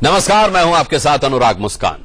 नमस्कार, मैं हूं आपके साथ अनुराग मुस्कान।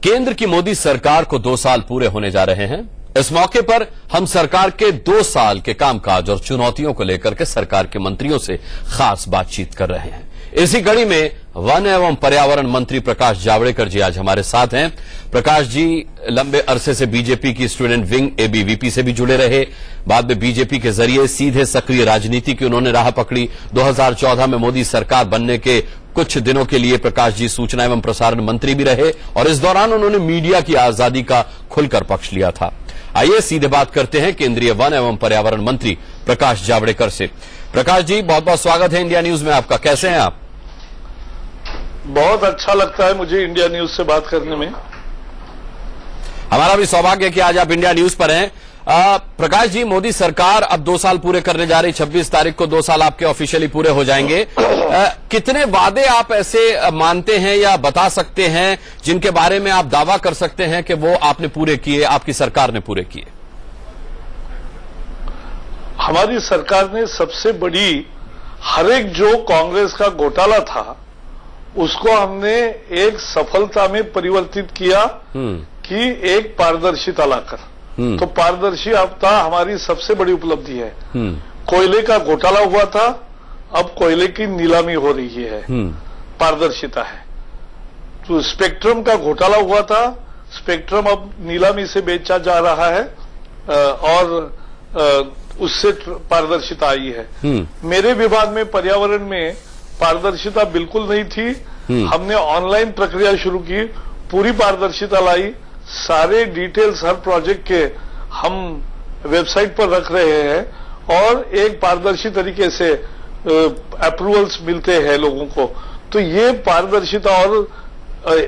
केंद्र की मोदी सरकार को 2 साल पूरे होने जा रहे हैं। इस मौके पर हम सरकार के 2 साल के कामकाज और चुनौतियों को लेकर के सरकार के मंत्रियों से खास बातचीत कर रहे हैं। इसी कड़ी में वन एवं पर्यावरण मंत्री प्रकाश जावड़ेकर जी आज हमारे साथ हैं। प्रकाश जी लंबे अरसे से बीजेपी की स्टूडेंट विंग एबीवीपी से भी जुड़े रहे, बाद में बीजेपी के जरिए सीधे सक्रिय राजनीति की उन्होंने राह पकड़ी। 2014 में मोदी सरकार बनने के कुछ दिनों के लिए प्रकाश जी सूचना एवं प्रसारण मंत्री भी रहे और इस दौरान उन्होंने मीडिया की आजादी का खुलकर पक्ष लिया था। आइए सीधे बात करते हैं केंद्रीय वन एवं पर्यावरण मंत्री प्रकाश जावड़ेकर से। प्रकाश जी, बहुत बहुत स्वागत है इंडिया न्यूज में आपका। कैसे हैं आप? बहुत अच्छा लगता है मुझे इंडिया न्यूज से बात करने में। हमारा भी सौभाग्य है कि आज आप इंडिया न्यूज पर हैं। प्रकाश जी, मोदी सरकार अब 2 साल पूरे करने जा रही। 26 तारीख को 2 साल आपके ऑफिशियली पूरे हो जाएंगे। कितने वादे आप ऐसे मानते हैं या बता सकते हैं जिनके बारे में आप दावा कर सकते हैं कि वो आपने पूरे किए, आपकी सरकार ने पूरे किए? हमारी सरकार ने सबसे बड़ी, हर एक जो कांग्रेस का घोटाला था उसको हमने एक सफलता में परिवर्तित किया कि एक पारदर्शिता लाकर। तो पारदर्शी आपदा हमारी सबसे बड़ी उपलब्धि है। कोयले का घोटाला हुआ था, अब कोयले की नीलामी हो रही है, पारदर्शिता है। तो स्पेक्ट्रम का घोटाला हुआ था, स्पेक्ट्रम अब नीलामी से बेचा जा रहा है और उससे पारदर्शिता आई है। मेरे विभाग में पर्यावरण में पारदर्शिता बिल्कुल नहीं थी। हमने ऑनलाइन प्रक्रिया शुरू की, पूरी पारदर्शिता लाई। सारे डिटेल्स हर प्रोजेक्ट के हम वेबसाइट पर रख रहे हैं और एक पारदर्शी तरीके से अप्रूवल्स मिलते हैं लोगों को। तो ये पारदर्शिता, और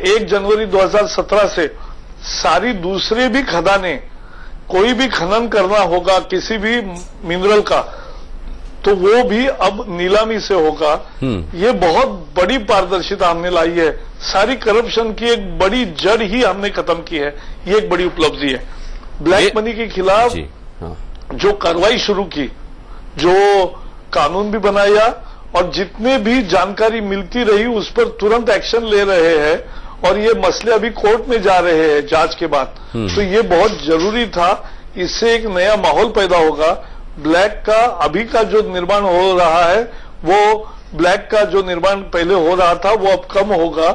1 जनवरी 2017 से सारी दूसरे भी खदानें, कोई भी खनन करना होगा किसी भी मिनरल का, तो वो भी अब नीलामी से होगा। ये बहुत बड़ी पारदर्शिता हमने लाई है। सारी करप्शन की एक बड़ी जड़ ही हमने खत्म की है। ये एक बड़ी उपलब्धि है। ब्लैक मनी के खिलाफ जो कार्रवाई शुरू की, जो कानून भी बनाया और जितने भी जानकारी मिलती रही उस पर तुरंत एक्शन ले रहे हैं और ये मसले अभी कोर्ट में जा रहे हैं जांच के बाद। तो ये बहुत जरूरी था। इससे एक नया माहौल पैदा होगा। ब्लैक का अभी का जो निर्माण हो रहा है, वो ब्लैक का जो निर्माण पहले हो रहा था वो अब कम होगा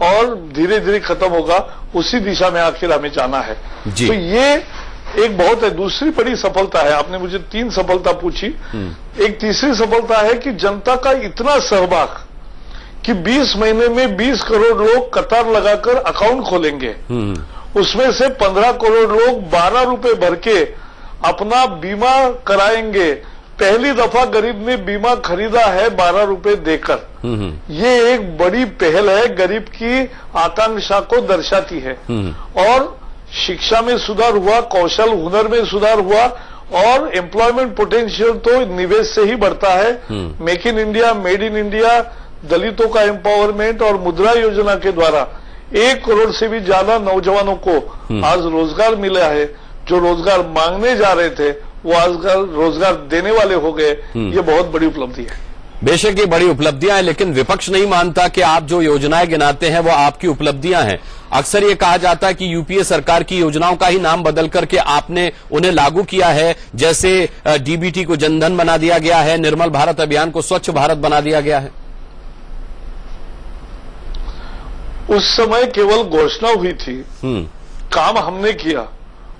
और धीरे धीरे खत्म होगा। उसी दिशा में आखिर हमें जाना है। तो ये एक बहुत है। दूसरी बड़ी सफलता है, आपने मुझे 3 सफलता पूछी। एक तीसरी सफलता है कि जनता का इतना सहभाग कि 20 महीने में 20 करोड़ लोग कतार लगाकर अकाउंट खोलेंगे। उसमें से 15 करोड़ लोग 12 रुपए भर के अपना बीमा कराएंगे। पहली दफा गरीब ने बीमा खरीदा है 12 रुपए देकर। ये एक बड़ी पहल है, गरीब की आकांक्षा को दर्शाती है। और शिक्षा में सुधार हुआ, कौशल हुनर में सुधार हुआ और एम्प्लॉयमेंट पोटेंशियल तो निवेश से ही बढ़ता है। Make in India, made in India, दलितों का एम्पावरमेंट और मुद्रा योजना के द्वारा 1 करोड़ से भी ज्यादा नौजवानों को आज रोजगार मिला है। जो रोजगार मांगने जा रहे थे वो आज रोजगार देने वाले हो गए। ये बहुत बड़ी उपलब्धि है। बेशक ये बड़ी उपलब्धियां हैं, लेकिन विपक्ष नहीं मानता कि आप जो योजनाएं गिनाते हैं वो आपकी उपलब्धियां हैं। अक्सर ये कहा जाता है कि यूपीए सरकार की योजनाओं का ही नाम बदल करके आपने उन्हें लागू किया है। जैसे डीबीटी को जनधन बना दिया गया है, निर्मल भारत अभियान को स्वच्छ भारत बना दिया गया है। उस समय केवल घोषणा हुई थी, काम हमने किया।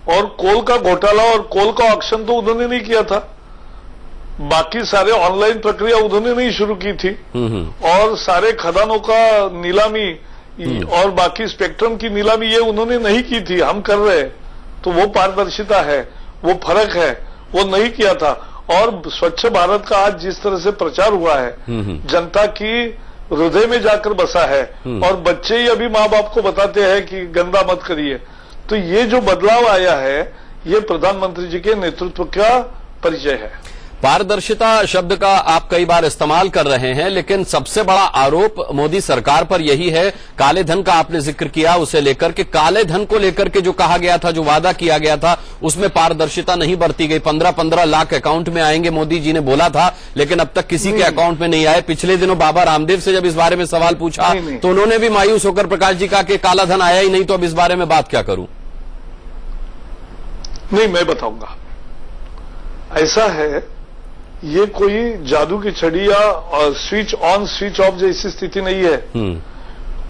और कोल का घोटाला और कोल का ऑक्शन तो उन्होंने नहीं किया था। बाकी सारे ऑनलाइन प्रक्रिया उन्होंने नहीं शुरू की थी। और सारे खदानों का नीलामी और बाकी स्पेक्ट्रम की नीलामी ये उन्होंने नहीं की थी, हम कर रहे। तो वो पारदर्शिता है, वो फर्क है, वो नहीं किया था। और स्वच्छ भारत का आज जिस तरह से प्रचार हुआ है, जनता की हृदय में जाकर बसा है और बच्चे ही अभी माँ बाप को बताते हैं कि गंदा मत करिए। तो ये जो बदलाव आया है, ये प्रधानमंत्री जी के नेतृत्व का परिचय है। पारदर्शिता शब्द का आप कई बार इस्तेमाल कर रहे हैं, लेकिन सबसे बड़ा आरोप मोदी सरकार पर यही है, काले धन का आपने जिक्र किया, उसे लेकर के काले धन को लेकर के जो कहा गया था, जो वादा किया गया था, उसमें पारदर्शिता नहीं बरती गई। 15-15 लाख अकाउंट में आएंगे मोदी जी ने बोला था, लेकिन अब तक किसी के अकाउंट में नहीं आए। पिछले दिनों बाबा रामदेव से जब इस बारे में सवाल पूछा तो उन्होंने भी मायूस होकर प्रकाश जी कहा कि काला धन आया ही नहीं, तो अब इस बारे में बात क्या करूं? नहीं, मैं बताऊंगा। ऐसा है, ये कोई जादू की छड़ी या स्विच ऑन स्विच ऑफ जैसी स्थिति नहीं है।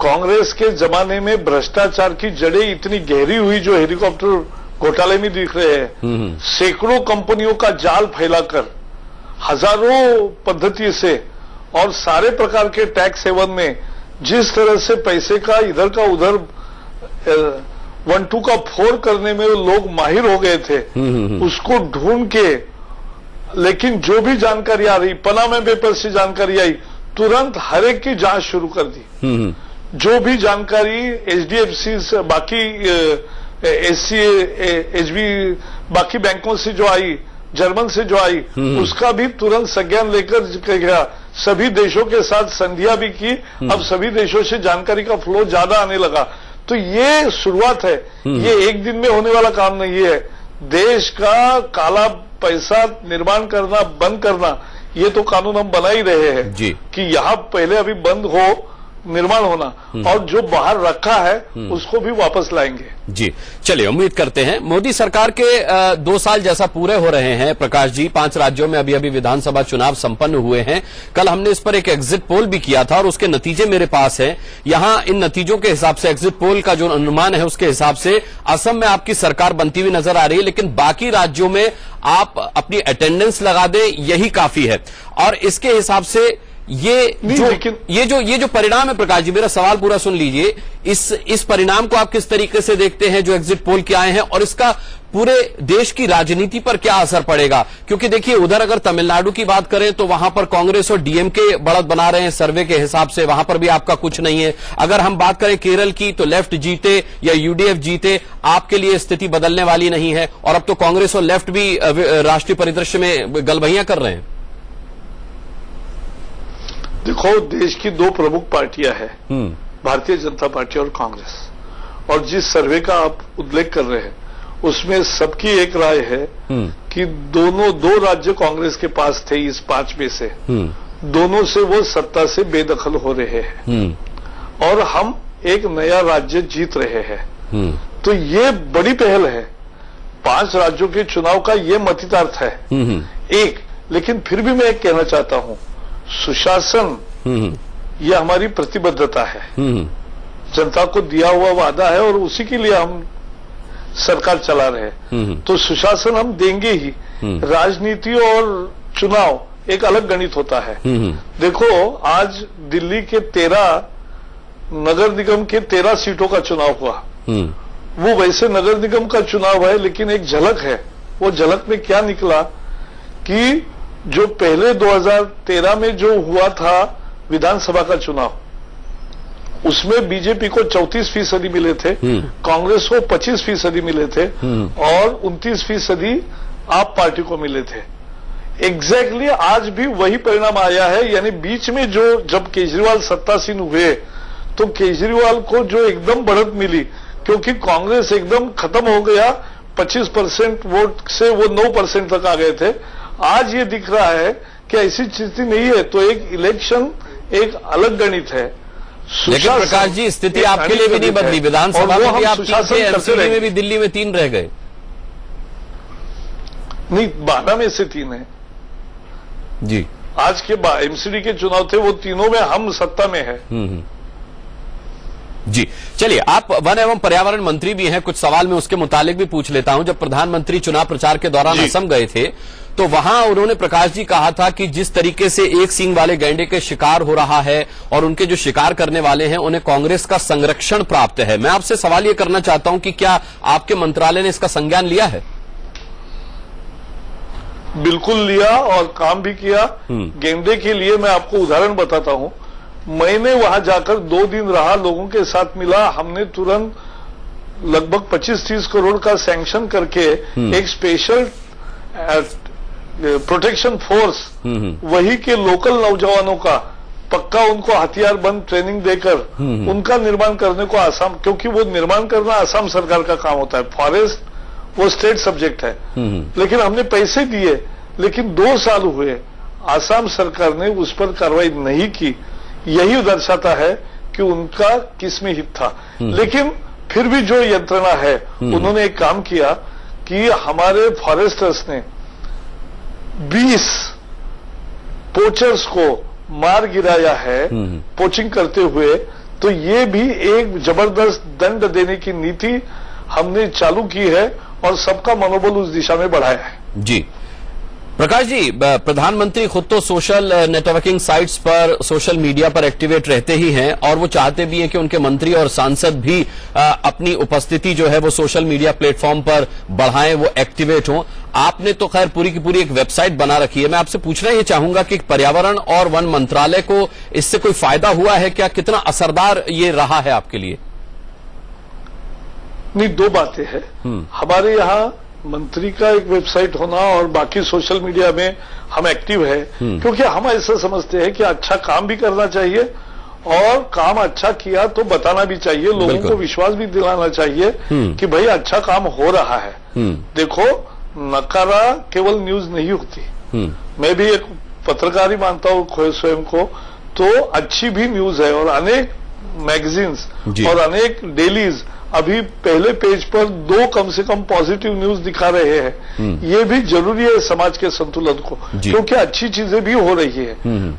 कांग्रेस के जमाने में भ्रष्टाचार की जड़ें इतनी गहरी हुई जो हेलीकॉप्टर घोटाले में दिख रहे हैं। सैकड़ों कंपनियों का जाल फैलाकर हजारों पद्धति से और सारे प्रकार के टैक्स हेवन में जिस तरह से पैसे का इधर का उधर 1-2 का 4 करने में लोग माहिर हो गए थे, उसको ढूंढ के, लेकिन जो भी जानकारी आ रही, पनामा पेपर से जानकारी आई, तुरंत हर एक की जांच शुरू कर दी। जो भी जानकारी एचडीएफसी से, बाकी एससी एचबी बाकी बैंकों से जो आई, जर्मन से जो आई, उसका भी तुरंत संज्ञान लेकर गया। सभी देशों के साथ संधियां भी की। अब सभी देशों से जानकारी का फ्लो ज्यादा आने लगा। तो ये शुरुआत है, ये एक दिन में होने वाला काम नहीं है। देश का काला पैसा निर्माण करना, बंद करना, ये तो कानून हम बना ही रहे हैं कि यहाँ पहले अभी बंद हो, निर्माण होना, और जो बाहर रखा है उसको भी वापस लाएंगे। जी, चलिए, उम्मीद करते हैं। मोदी सरकार के 2 साल जैसा पूरे हो रहे हैं प्रकाश जी। 5 राज्यों में अभी विधानसभा चुनाव संपन्न हुए हैं। कल हमने इस पर एक एग्जिट पोल भी किया था और उसके नतीजे मेरे पास हैं। यहां इन नतीजों के हिसाब से, एग्जिट पोल का जो अनुमान है उसके हिसाब से असम में आपकी सरकार बनती हुई नजर आ रही है, लेकिन बाकी राज्यों में आप अपनी अटेंडेंस लगा दें, यही काफी है। और इसके हिसाब से ये जो परिणाम है प्रकाश जी, मेरा सवाल पूरा सुन लीजिए। इस परिणाम को आप किस तरीके से देखते हैं जो एग्जिट पोल के आए हैं, और इसका पूरे देश की राजनीति पर क्या असर पड़ेगा? क्योंकि देखिए, उधर अगर तमिलनाडु की बात करें तो वहां पर कांग्रेस और डीएमके बढ़त बना रहे हैं सर्वे के हिसाब से, वहां पर भी आपका कुछ नहीं है। अगर हम बात करें केरल की तो लेफ्ट जीते या यूडीएफ जीते, आपके लिए स्थिति बदलने वाली नहीं है। और अब तो कांग्रेस और लेफ्ट भी राष्ट्रीय परिदृश्य में गलबहियां कर रहे हैं। देखो, देश की 2 प्रमुख पार्टियां हैं, भारतीय जनता पार्टी और कांग्रेस। और जिस सर्वे का आप उल्लेख कर रहे हैं उसमें सबकी एक राय है कि दोनों 2 राज्य कांग्रेस के पास थे इस 5 में से, दोनों से वो सत्ता से बेदखल हो रहे हैं और हम एक नया राज्य जीत रहे हैं। तो ये बड़ी पहल है। 5 राज्यों के चुनाव का ये मतितार्थ है एक। लेकिन फिर भी मैं एक कहना चाहता हूं, सुशासन यह हमारी प्रतिबद्धता है, जनता को दिया हुआ वादा है और उसी के लिए हम सरकार चला रहे हैं। तो सुशासन हम देंगे ही। राजनीति और चुनाव एक अलग गणित होता है। देखो, आज दिल्ली के 13 नगर निगम के 13 सीटों का चुनाव हुआ। वो वैसे नगर निगम का चुनाव है, लेकिन एक झलक है। वो झलक में क्या निकला कि जो पहले 2013 में जो हुआ था विधानसभा का चुनाव, उसमें बीजेपी को 34% मिले थे, कांग्रेस को 25% मिले थे और 29% आप पार्टी को मिले थे। एग्जैक्टली आज भी वही परिणाम आया है। यानी बीच में जब केजरीवाल सत्तासीन हुए तो केजरीवाल को जो एकदम बढ़त मिली, क्योंकि कांग्रेस एकदम खत्म हो गया, 25% वोट से वो 9% तक आ गए थे। आज ये दिख रहा है कि ऐसी स्थिति नहीं है। तो एक इलेक्शन एक अलग गणित है। लेकिन प्रकाश जी, स्थिति आपके लिए भी नहीं बदली। विधानसभा में भी आप 3 थे, एमसीडी में भी दिल्ली में 3 रह गए। नहीं, 12 में से 3 है जी। आज के एमसीडी के चुनाव थे, वो तीनों में हम सत्ता में है। जी, चलिए, आप वन एवं पर्यावरण मंत्री भी हैं, कुछ सवाल मैं उसके मुतालिक भी पूछ लेता हूं। जब प्रधानमंत्री चुनाव प्रचार के दौरान असम गए थे तो वहां उन्होंने प्रकाश जी कहा था कि जिस तरीके से एक सींग वाले गैंडे के शिकार हो रहा है और उनके जो शिकार करने वाले हैं उन्हें कांग्रेस का संरक्षण प्राप्त है। मैं आपसे सवाल ये करना चाहता हूं कि क्या आपके मंत्रालय ने इसका संज्ञान लिया है? बिल्कुल लिया और काम भी किया। गेंडे के लिए मैं आपको उदाहरण बताता हूं। मैंने वहां जाकर 2 दिन रहा, लोगों के साथ मिला। हमने तुरंत लगभग 25-30 करोड़ का सैंक्शन करके एक स्पेशल प्रोटेक्शन फोर्स वही के लोकल नौजवानों का पक्का उनको हथियार बंद ट्रेनिंग देकर उनका निर्माण करने को आसाम, क्योंकि वो निर्माण करना आसाम सरकार का काम होता है, फॉरेस्ट वो स्टेट सब्जेक्ट है। लेकिन हमने पैसे दिए, लेकिन 2 साल हुए आसाम सरकार ने उस पर कार्रवाई नहीं की। यही दर्शाता है कि उनका किसमें हित था। लेकिन फिर भी जो यंत्रणा है, उन्होंने एक काम किया कि हमारे फॉरेस्टर्स ने 20 पोचर्स को मार गिराया है पोचिंग करते हुए। तो ये भी एक जबरदस्त दंड देने की नीति हमने चालू की है और सबका मनोबल उस दिशा में बढ़ाया है। जी प्रकाश जी, प्रधानमंत्री खुद तो सोशल नेटवर्किंग साइट्स पर, सोशल मीडिया पर एक्टिवेट रहते ही हैं और वो चाहते भी हैं कि उनके मंत्री और सांसद भी अपनी उपस्थिति जो है वो सोशल मीडिया प्लेटफॉर्म पर बढ़ाएं, वो एक्टिवेट हों। आपने तो खैर पूरी की पूरी एक वेबसाइट बना रखी है। मैं आपसे पूछना ये चाहूंगा कि पर्यावरण और वन मंत्रालय को इससे कोई फायदा हुआ है क्या? कितना असरदार ये रहा है आपके लिए? नहीं, 2 बातें हैं। हमारे यहाँ मंत्री का एक वेबसाइट होना और बाकी सोशल मीडिया में हम एक्टिव है, क्योंकि हम ऐसा समझते हैं कि अच्छा काम भी करना चाहिए और काम अच्छा किया तो बताना भी चाहिए, लोगों को विश्वास भी दिलाना चाहिए कि भाई अच्छा काम हो रहा है। देखो, नकारा केवल न्यूज नहीं होती। मैं भी एक पत्रकार ही मानता हूं स्वयं को, तो अच्छी भी न्यूज है और अनेक मैगजीन्स और अनेक डेलीज अभी पहले पेज पर 2 कम से कम पॉजिटिव न्यूज दिखा रहे हैं। ये भी जरूरी है समाज के संतुलन को, क्योंकि अच्छी चीजें भी हो रही है,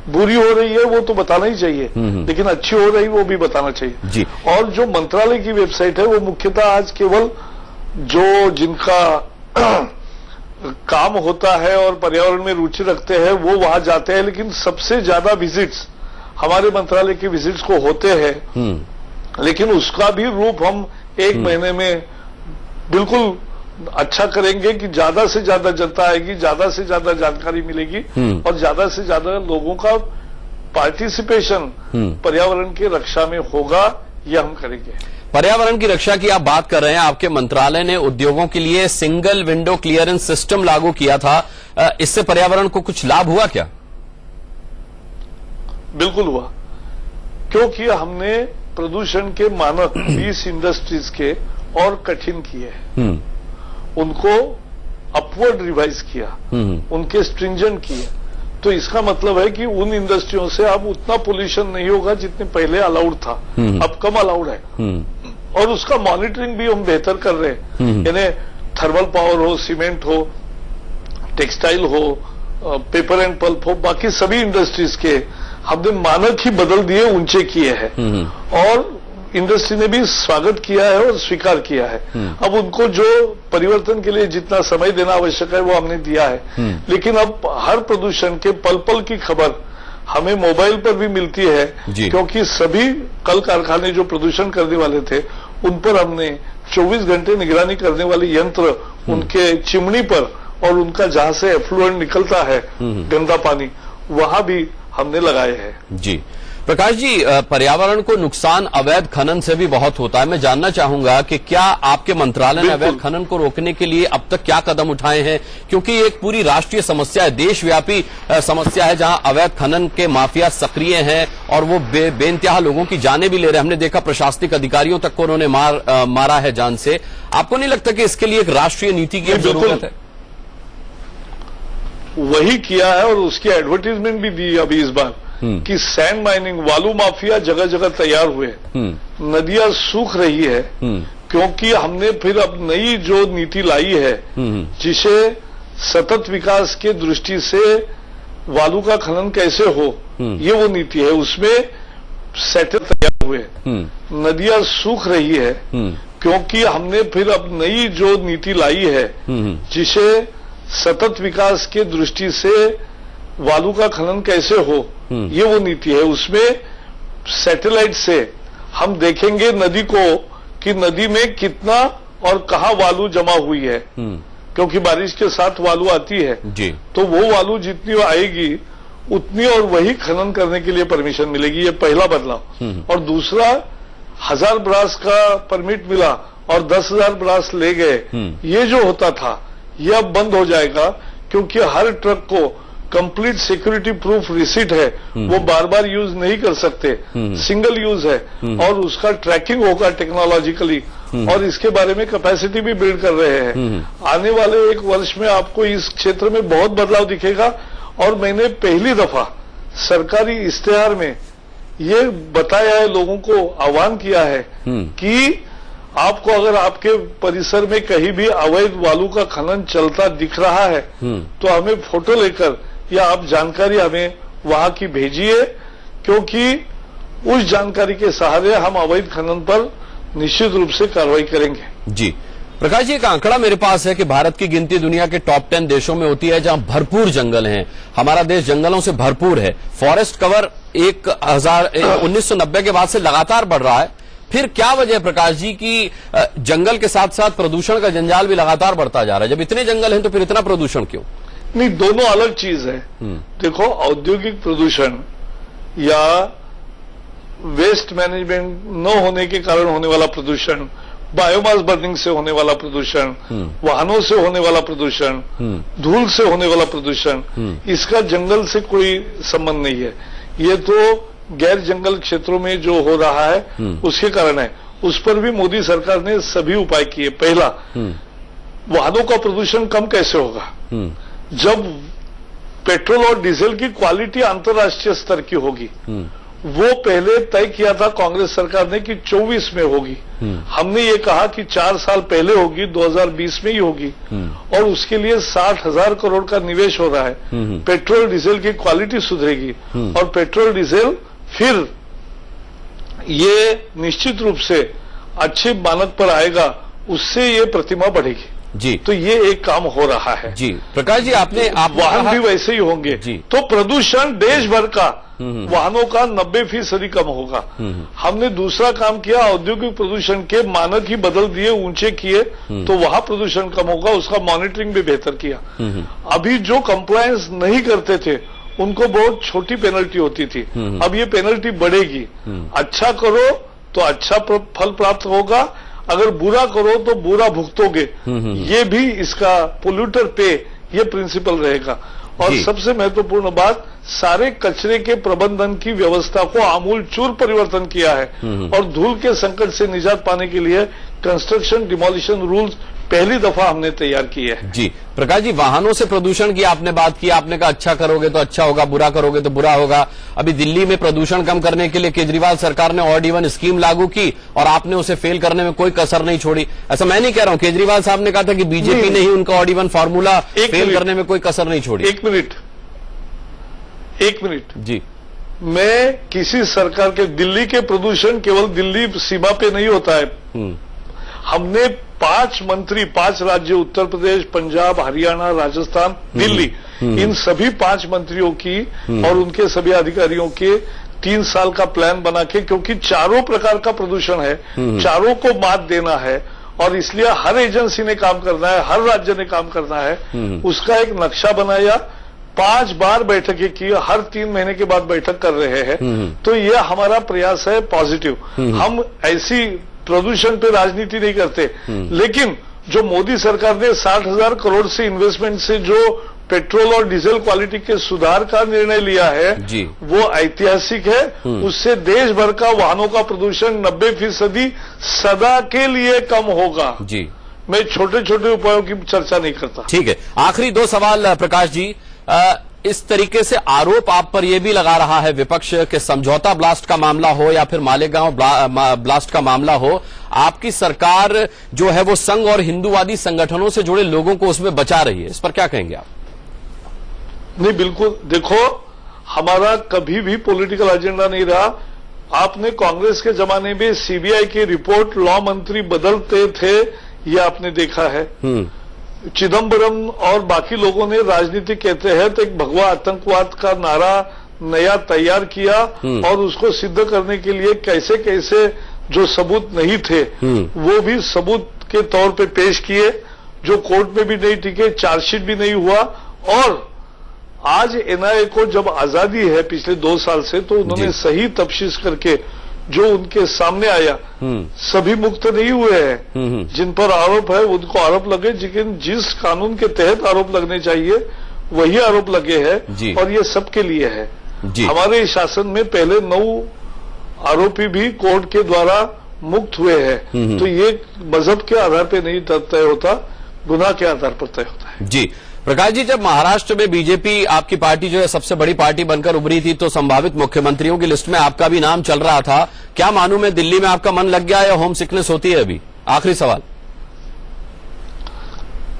बुरी हो रही है वो तो बताना ही चाहिए, लेकिन अच्छी हो रही वो भी बताना चाहिए। और जो मंत्रालय की वेबसाइट है वो मुख्यतः आज केवल जो जिनका काम होता है और पर्यावरण में रुचि रखते हैं वो वहां जाते हैं, लेकिन सबसे ज्यादा विजिट्स हमारे मंत्रालय के विजिट्स को होते हैं। लेकिन उसका भी रूप हम 1 महीने में बिल्कुल अच्छा करेंगे कि ज्यादा से ज्यादा जनता आएगी, ज्यादा से ज्यादा जानकारी मिलेगी और ज्यादा से ज्यादा लोगों का पार्टिसिपेशन पर्यावरण की रक्षा में होगा, यह हम करेंगे। पर्यावरण की रक्षा की आप बात कर रहे हैं। आपके मंत्रालय ने उद्योगों के लिए सिंगल विंडो क्लियरेंस सिस्टम लागू किया था, इससे पर्यावरण को कुछ लाभ हुआ क्या? बिल्कुल हुआ, क्योंकि हमने प्रदूषण के मानक 20 इंडस्ट्रीज के और कठिन किए हैं, उनको अपवर्ड रिवाइज किया, उनके स्ट्रिंजेंट किए। तो इसका मतलब है कि उन इंडस्ट्रियों से अब उतना पोल्यूशन नहीं होगा जितने पहले अलाउड था, अब कम अलाउड है। और उसका मॉनिटरिंग भी हम बेहतर कर रहे हैं, यानी थर्मल पावर हो, सीमेंट हो, टेक्सटाइल हो, पेपर एंड पल्प हो, बाकी सभी इंडस्ट्रीज के हमने मानक ही बदल दिए, ऊंचे किए हैं और इंडस्ट्री ने भी स्वागत किया है और स्वीकार किया है। अब उनको जो परिवर्तन के लिए जितना समय देना आवश्यक है वो हमने दिया है। लेकिन अब हर प्रदूषण के पल पल की खबर हमें मोबाइल पर भी मिलती है, क्योंकि सभी कल कारखाने जो प्रदूषण करने वाले थे उन पर हमने 24 घंटे निगरानी करने वाले यंत्र उनके चिमनी पर और उनका जहां से एफ्लुएंट निकलता है गंदा पानी, वहां भी हमने लगाए हैं। जी प्रकाश जी, पर्यावरण को नुकसान अवैध खनन से भी बहुत होता है। मैं जानना चाहूंगा कि क्या आपके मंत्रालय ने अवैध खनन को रोकने के लिए अब तक क्या कदम उठाए हैं? क्योंकि ये एक पूरी राष्ट्रीय समस्या है, देशव्यापी समस्या है, जहां अवैध खनन के माफिया सक्रिय हैं और वो बेइंतहा लोगों की जानें भी ले रहे हैं। हमने देखा प्रशासनिक अधिकारियों तक को उन्होंने मारा है जान से। आपको नहीं लगता कि इसके लिए एक राष्ट्रीय नीति की जरूरत है? वही किया है और उसकी एडवर्टीजमेंट भी दी अभी इस बार कि सैंड माइनिंग, वालू माफिया जगह जगह तैयार हुए, नदियां सूख रही है, क्योंकि हमने फिर अब नई जो नीति लाई है जिसे सतत विकास के दृष्टि से वालू का खनन कैसे हो, ये वो नीति है। उसमें सेटल तैयार हुए, नदियां सूख रही है, क्योंकि हमने फिर अब नई जो नीति लाई है जिसे सतत विकास के दृष्टि से वालू का खनन कैसे हो, ये वो नीति है। उसमें सैटेलाइट से हम देखेंगे नदी को कि नदी में कितना और कहां वालू जमा हुई है, क्योंकि बारिश के साथ वालू आती है जी। तो वो वालू जितनी आएगी उतनी और वही खनन करने के लिए परमिशन मिलेगी, ये पहला बदलाव। और दूसरा, 1000 ब्रास का परमिट मिला और 10,000 ब्रास ले गए, ये जो होता था ये अब बंद हो जाएगा, क्योंकि हर ट्रक को कंप्लीट सिक्योरिटी प्रूफ रिसीट है, वो बार बार यूज नहीं कर सकते, सिंगल यूज है, और उसका ट्रैकिंग होगा टेक्नोलॉजिकली, और इसके बारे में कैपेसिटी भी बिल्ड कर रहे हैं। आने वाले 1 वर्ष में आपको इस क्षेत्र में बहुत बदलाव दिखेगा। और मैंने पहली दफा सरकारी इश्तेहार में ये बताया है, लोगों को आह्वान किया है कि आपको अगर आपके परिसर में कहीं भी अवैध बालू का खनन चलता दिख रहा है तो हमें फोटो लेकर या आप जानकारी हमें वहां की भेजिए, क्योंकि उस जानकारी के सहारे हम अवैध खनन पर निश्चित रूप से कार्रवाई करेंगे। जी प्रकाश जी, एक आंकड़ा मेरे पास है कि भारत की गिनती दुनिया के टॉप 10 देशों में होती है जहां भरपूर जंगल हैं। हमारा देश जंगलों से भरपूर है। फॉरेस्ट कवर 1990 के बाद से लगातार बढ़ रहा है। फिर क्या वजह है प्रकाश जी कि जंगल के साथ साथ प्रदूषण का जंजाल भी लगातार बढ़ता जा रहा है? जब इतने जंगल हैं तो फिर इतना प्रदूषण क्यों? नहीं, दोनों अलग चीज है। देखो, औद्योगिक प्रदूषण या वेस्ट मैनेजमेंट न होने के कारण होने वाला प्रदूषण, बायोमास बर्निंग से होने वाला प्रदूषण, वाहनों से होने वाला प्रदूषण, धूल से होने वाला प्रदूषण, इसका जंगल से कोई संबंध नहीं है। ये तो गैर जंगल क्षेत्रों में जो हो रहा है उसके कारण है। उस पर भी मोदी सरकार ने सभी उपाय किए। पहला, वाहनों का प्रदूषण कम कैसे होगा? जब पेट्रोल और डीजल की क्वालिटी अंतर्राष्ट्रीय स्तर की होगी। वो पहले तय किया था कांग्रेस सरकार ने कि 24 में होगी। हमने ये कहा कि 4 साल पहले होगी, 2020 में ही होगी, और उसके लिए 60,000 करोड़ का निवेश हो रहा है। पेट्रोल डीजल की क्वालिटी सुधरेगी और पेट्रोल डीजल फिर ये निश्चित रूप से अच्छे मानक पर आएगा, उससे ये प्रतिमा बढ़ेगी। जी, तो ये एक काम हो रहा है। जी प्रकाश जी, आप वाहन भी वैसे ही होंगे जी। तो प्रदूषण देश भर का वाहनों का 90% कम होगा। हमने दूसरा काम किया, औद्योगिक प्रदूषण के मानक ही बदल दिए, ऊंचे किए, तो वहां प्रदूषण कम होगा। उसका मॉनिटरिंग भी बेहतर किया। अभी जो कंप्लायंस नहीं करते थे उनको बहुत छोटी पेनल्टी होती थी, अब ये पेनल्टी बढ़ेगी। अच्छा करो तो अच्छा फल प्राप्त होगा, अगर बुरा करो तो बुरा भुगतोगे। ये भी इसका पोल्यूटर पे ये प्रिंसिपल रहेगा। और सबसे महत्वपूर्ण बात, सारे कचरे के प्रबंधन की व्यवस्था को आमूल चूर परिवर्तन किया है। और धूल के संकट से निजात पाने के लिए कंस्ट्रक्शन डिमोलिशन रूल्स पहली दफा हमने तैयार किए हैं। जी प्रकाश जी, वाहनों से प्रदूषण की आपने बात की, आपने कहा अच्छा करोगे तो अच्छा होगा, बुरा करोगे तो बुरा होगा। अभी दिल्ली में प्रदूषण कम करने के लिए केजरीवाल सरकार ने ऑड इवन स्कीम लागू की और आपने उसे फेल करने में कोई कसर नहीं छोड़ी। ऐसा मैं नहीं कह रहा हूं, केजरीवाल साहब ने कहा था कि बीजेपी ने ही उनका ऑड इवन फॉर्मूला फेल करने में कोई कसर नहीं छोड़ी। एक मिनट जी, मैं किसी सरकार के, दिल्ली के प्रदूषण केवल दिल्ली सीमा पे नहीं होता है। हमने 5 मंत्री, 5 राज्य, उत्तर प्रदेश, पंजाब, हरियाणा, राजस्थान, दिल्ली, इन सभी 5 मंत्रियों की और उनके सभी अधिकारियों के 3 साल का प्लान बना के, क्योंकि चारों प्रकार का प्रदूषण है, चारों को मात देना है और इसलिए हर एजेंसी ने काम करना है, हर राज्य ने काम करना है। उसका एक नक्शा बनाया, 5 बार बैठकें की, हर 3 महीने के बाद बैठक कर रहे हैं। तो यह हमारा प्रयास है पॉजिटिव। हम ऐसी प्रदूषण पे राजनीति नहीं करते, लेकिन जो मोदी सरकार ने 60,000 करोड़ से इन्वेस्टमेंट से जो पेट्रोल और डीजल क्वालिटी के सुधार का निर्णय लिया है वो ऐतिहासिक है। उससे देश भर का वाहनों का प्रदूषण 90% सदा के लिए कम होगा। जी, मैं छोटे छोटे उपायों की चर्चा नहीं करता। ठीक है, आखिरी 2 सवाल प्रकाश जी। इस तरीके से आरोप आप पर यह भी लगा रहा है विपक्ष के, समझौता ब्लास्ट का मामला हो या फिर मालेगांव ब्लास्ट का मामला हो, आपकी सरकार जो है वो संघ और हिंदूवादी संगठनों से जुड़े लोगों को उसमें बचा रही है। इस पर क्या कहेंगे आप? नहीं, बिल्कुल। देखो, हमारा कभी भी पॉलिटिकल एजेंडा नहीं रहा। आपने कांग्रेस के जमाने में सीबीआई की रिपोर्ट लॉ मंत्री बदलते थे, ये आपने देखा है। चिदम्बरम और बाकी लोगों ने राजनीति कहते हैं तो एक भगवा आतंकवाद का नारा नया तैयार किया और उसको सिद्ध करने के लिए कैसे कैसे जो सबूत नहीं थे वो भी सबूत के तौर पे पेश किए, जो कोर्ट में भी नहीं टिके, चार्जशीट भी नहीं हुआ। और आज एनआईए को जब आजादी है पिछले 2 साल से, तो उन्होंने सही तफ्तीश करके जो उनके सामने आया, सभी मुक्त नहीं हुए हैं। जिन पर आरोप है उनको आरोप लगे, लेकिन जिस कानून के तहत आरोप लगने चाहिए वही आरोप लगे जी। हैं और ये सबके लिए है। जी। हमारे शासन में पहले 9 आरोपी भी कोर्ट के द्वारा मुक्त हुए हैं, तो ये मजहब के आधार पर नहीं तय होता, गुनाह के आधार पर तय होता है। जी प्रकाश जी, जब महाराष्ट्र में बीजेपी आपकी पार्टी जो है सबसे बड़ी पार्टी बनकर उभरी थी तो संभावित मुख्यमंत्रियों की लिस्ट में आपका भी नाम चल रहा था। क्या मालूम है दिल्ली में आपका मन लग गया या होम सिकनेस होती है अभी? आखिरी सवाल।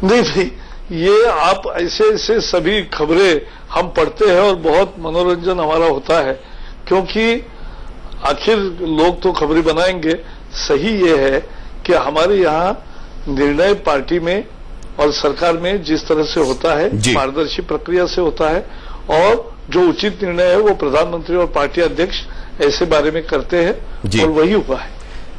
नहीं, ये आप ऐसे सभी खबरें हम पढ़ते हैं और बहुत मनोरंजन हमारा होता है, क्योंकि आखिर लोग तो खबरें बनाएंगे। सही ये है कि हमारे यहाँ निर्णय पार्टी में और सरकार में जिस तरह से होता है, पारदर्शी प्रक्रिया से होता है, और जो उचित निर्णय है वो प्रधानमंत्री और पार्टी अध्यक्ष ऐसे बारे में करते हैं और वही हुआ है।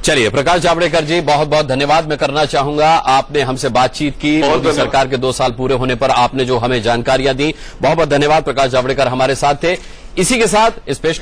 चलिए प्रकाश जावड़ेकर जी, बहुत बहुत धन्यवाद मैं करना चाहूंगा। आपने हमसे बातचीत की, मोदी सरकार के 2 साल पूरे होने पर आपने जो हमें जानकारियां दी, बहुत बहुत धन्यवाद। प्रकाश जावड़ेकर हमारे साथ थे। इसी के साथ इस पेशकश